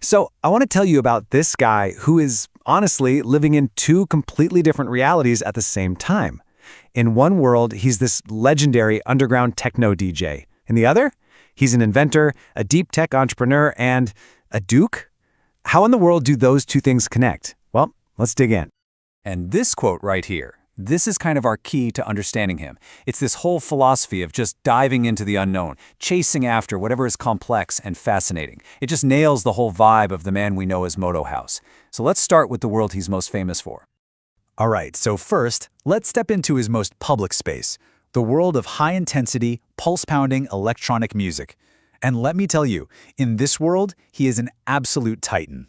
So, I want to tell you about this guy who is honestly living in two completely different realities at the same time. In one world, he's this legendary underground techno DJ. In the other, he's an inventor, a deep tech entrepreneur, and a duke? How in the world do those two things connect? Well, let's dig in. And this quote right here, this is kind of our key to understanding him. It's this whole philosophy of just diving into the unknown, chasing after whatever is complex and fascinating. It just nails the whole vibe of the man we know as Motoe Haus. So let's start with the world he's most famous for. All right, so first, let's step into his most public space, the world of high-intensity, pulse-pounding electronic music. And let me tell you, in this world, he is an absolute titan.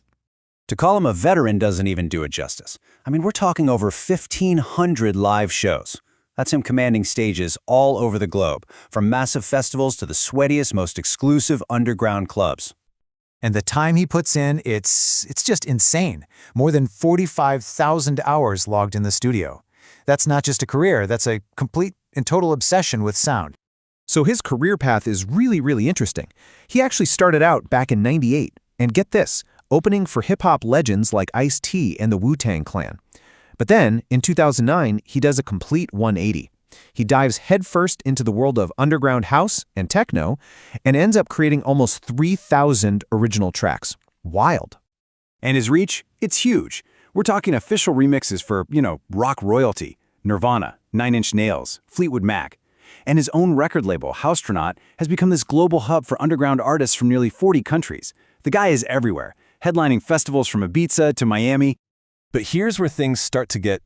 To call him a veteran doesn't even do it justice. I mean, we're talking over 1,500 live shows. That's him commanding stages all over the globe, from massive festivals to the sweatiest, most exclusive underground clubs. And the time he puts in, it's just insane. More than 45,000 hours logged in the studio. That's not just a career, that's a complete and total obsession with sound. So his career path is really interesting. He actually started out back in '98, and get this, opening for hip-hop legends like Ice-T and the Wu-Tang Clan. But then, in 2009, he does a complete 180. He dives headfirst into the world of underground house and techno, and ends up creating almost 3,000 original tracks. Wild. And his reach? It's huge. We're talking official remixes for, rock royalty, Nirvana, Nine Inch Nails, Fleetwood Mac. And his own record label, Housetronaut, has become this global hub for underground artists from nearly 40 countries. The guy is everywhere, headlining festivals from Ibiza to Miami. But here's where things start to get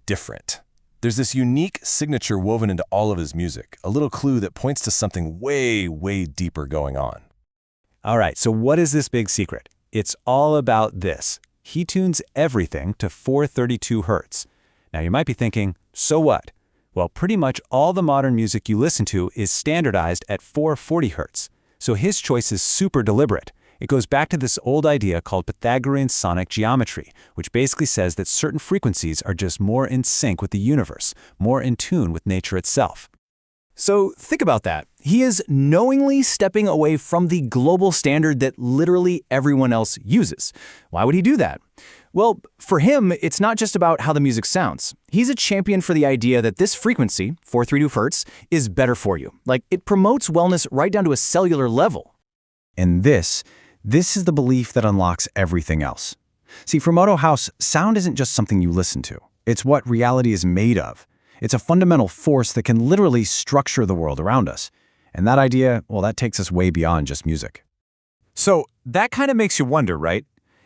different. There's this unique signature woven into all of his music, a little clue that points to something way deeper going on. All right, so what is this big secret? It's all about this. He tunes everything to 432 hertz. Now you might be thinking, so what? Well, pretty much all the modern music you listen to is standardized at 440 hertz. So his choice is super deliberate. It goes back to this old idea called Pythagorean sonic geometry, which basically says that certain frequencies are just more in sync with the universe, more in tune with nature itself. So think about that. He is knowingly stepping away from the global standard that literally everyone else uses. Why would he do that? Well, for him, it's not just about how the music sounds. He's a champion for the idea that this frequency, 432 hertz, is better for you. Like, it promotes wellness right down to a cellular level. And this is the belief that unlocks everything else. See, for Motoe Haus, sound isn't just something you listen to. It's what reality is made of. It's a fundamental force that can literally structure the world around us. And that idea, well, that takes us way beyond just music. So that kind of makes you wonder, right?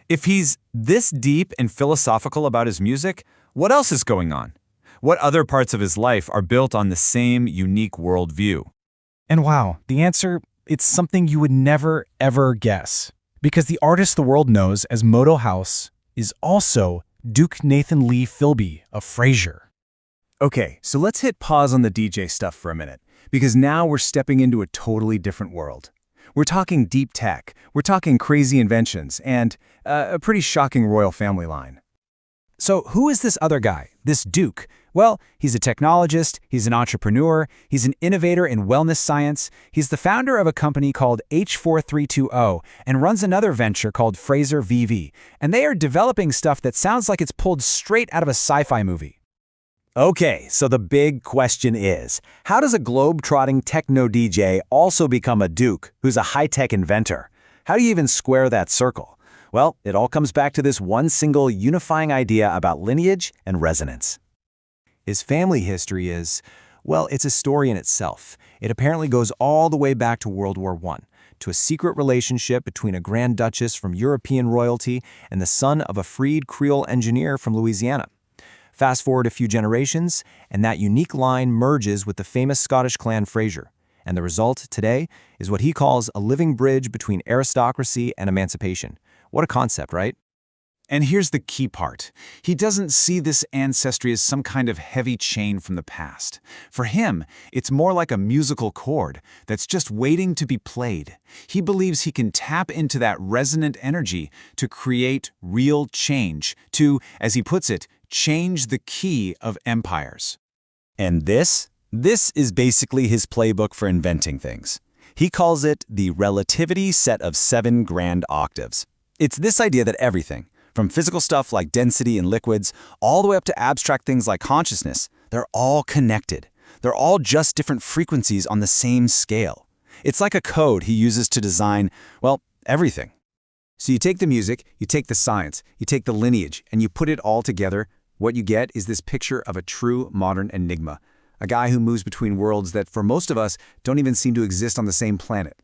If he's this deep and philosophical about his music, what else is going on? What other parts of his life are built on the same unique worldview? And wow, the answer, it's something you would never, ever guess. Because the artist the world knows as Motoe Haus is also Duke Nathan Lee Philby of Frasier. Okay, so let's hit pause on the DJ stuff for a minute, because now we're stepping into a totally different world. We're talking deep tech, we're talking crazy inventions, and a pretty shocking royal family line. So who is this other guy, this Duke? Well, he's a technologist, he's an entrepreneur, he's an innovator in wellness science, he's the founder of a company called H4320 and runs another venture called Fraser VV, and they are developing stuff that sounds like it's pulled straight out of a sci-fi movie. Okay, so the big question is, how does a globe-trotting techno DJ also become a Duke who's a high-tech inventor? How do you even square that circle? Well, it all comes back to this one single unifying idea about lineage and resonance. His family history is, well, it's a story in itself. It apparently goes all the way back to World War I, to a secret relationship between a Grand Duchess from European royalty and the son of a freed Creole engineer from Louisiana. Fast forward a few generations, and that unique line merges with the famous Scottish clan Frasier. And the result today is what he calls a living bridge between aristocracy and emancipation. What a concept, right? And here's the key part. He doesn't see this ancestry as some kind of heavy chain from the past. For him, it's more like a musical chord that's just waiting to be played. He believes he can tap into that resonant energy to create real change, to, as he puts it, change the key of empires. And this is basically his playbook for inventing things. He calls it the relativity set of 7 grand octaves. It's this idea that everything, from physical stuff like density and liquids, all the way up to abstract things like consciousness, they're all connected. They're all just different frequencies on the same scale. It's like a code he uses to design, well, everything. So you take the music, you take the science, you take the lineage, and you put it all together. What you get is this picture of a true modern enigma, a guy who moves between worlds that, for most of us, don't even seem to exist on the same planet.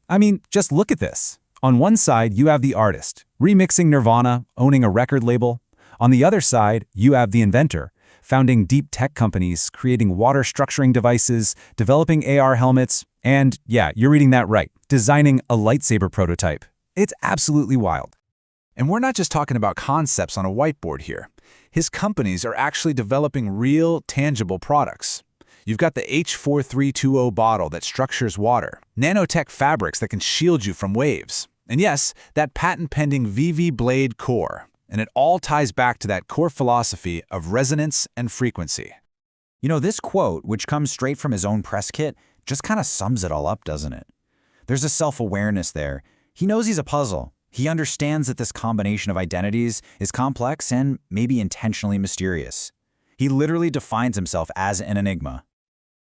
I mean, just look at this. On one side, you have the artist, remixing Nirvana, owning a record label. On the other side, you have the inventor, founding deep tech companies, creating water structuring devices, developing AR helmets, and, yeah, you're reading that right, designing a lightsaber prototype. It's absolutely wild. And we're not just talking about concepts on a whiteboard here. His companies are actually developing real, tangible products. You've got the H4320 bottle that structures water, nanotech fabrics that can shield you from waves, and yes, that patent-pending VV Blade core. And it all ties back to that core philosophy of resonance and frequency. You know, this quote, which comes straight from his own press kit, just kind of sums it all up, doesn't it? There's a self-awareness there. He knows he's a puzzle. He understands that this combination of identities is complex and maybe intentionally mysterious. He literally defines himself as an enigma.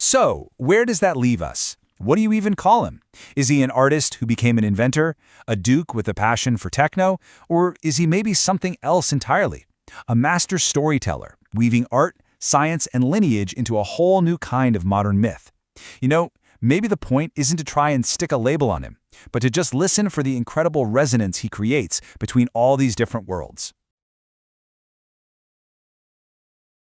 So, where does that leave us? What do you even call him? Is he an artist who became an inventor, a duke with a passion for techno, or is he maybe something else entirely? A master storyteller, weaving art, science, and lineage into a whole new kind of modern myth. You know, maybe the point isn't to try and stick a label on him, but to just listen for the incredible resonance he creates between all these different worlds.